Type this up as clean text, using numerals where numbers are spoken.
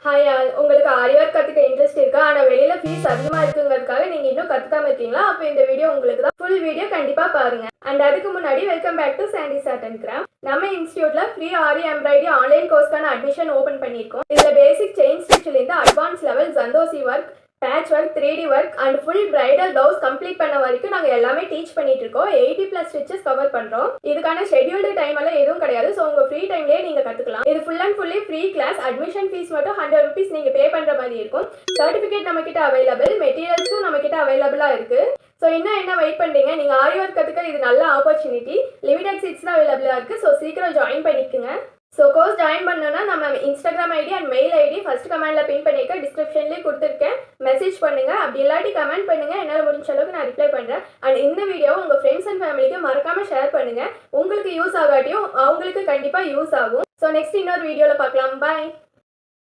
Hi all, உங்களுக்கு ஆரி work கற்றுக்க interest இருக்கா? ஆனால் வெளியில் ஃபீஸ் அதிகமாக இருக்குங்கிறதுக்காக நீங்கள் இன்னும் கற்றுக்காம இருக்கீங்களா? அப்போ இந்த வீடியோ உங்களுக்கு தான். ஃபுல் வீடியோ கண்டிப்பாக பாருங்கள். அண்ட் அதுக்கு முன்னாடி welcome back to Sandy's art and craft. நம்ம இன்ஸ்டியூட்டில் ஃப்ரீ ஆரி எம்ப்ராய்டரி ஆன்லைன் கோர்ஸ்க்கான அட்மிஷன் ஓப்பன் பண்ணியிருக்கோம். இதில் பேசிக் செயின் ஸ்டிச்சிலேருந்து அட்வான்ஸ் லெவல் ஜந்தோசி work, patch work, 3D work and full bridal blouse complete பண்ண வரைக்கும் நாங்கள் எல்லாமே டீச் பண்ணிட்டு இருக்கோம். 80+ ஸ்டிச்சஸ் கவர் பண்ணுறோம். இதுக்கான ஷெட்யூல்டு டைம் எல்லாம் எதுவும் கிடையாது. ஸோ உங்கள் ஃப்ரீ டைம்லேயே நீங்கள் கற்றுக்கலாம். இது full and fully free class. Admission fees மட்டும் 100 rupees நீங்கள் பே பண்ணுற மாதிரி இருக்கும். சர்டிஃபிகேட் நம்மக்கிட்ட அவைலபிள், மெட்டீரியல்ஸும் நம்மக்கிட்ட அவைலபிளாக இருக்குது. ஸோ இன்னும் என்ன வெயிட் பண்ணுறீங்க? நீங்கள் ஆரி ஒர்க் கற்றுக்க இது நல்ல ஆப்பர்ச்சுனிட்டி. லிமிடெட் சீட்ஸ் தான் அவைலபிளாக இருக்குது. ஸோ சீக்கிரம் ஜாயின் பண்ணிக்கோங்க. ஸோ கோர்ஸ் ஜாயின் பண்ணணும்னா நம்ம Instagram ID and mail ID first கமெண்ட்டில் பின் பண்ணியிருக்கேன், டிஸ்கிரிப்ஷன்லேயே கொடுத்துருக்கேன். மெசேஜ் பண்ணுங்கள். அப்படி இல்லாட்டி கமெண்ட் பண்ணுங்கள். என்னால் முடிஞ்ச அளவுக்கு நான் ரிப்ளை பண்ணுறேன். அண்ட் இந்த வீடியோவை உங்கள் ஃப்ரெண்ட்ஸ் அண்ட் ஃபேமிலிக்கு மறக்காமல் ஷேர் பண்ணுங்கள். உங்களுக்கு யூஸ் ஆகாட்டியும் அவங்களுக்கு கண்டிப்பாக யூஸ் ஆகும். ஸோ நெக்ஸ்ட் இன்னொரு வீடியோவில் பார்க்கலாம். பாய்.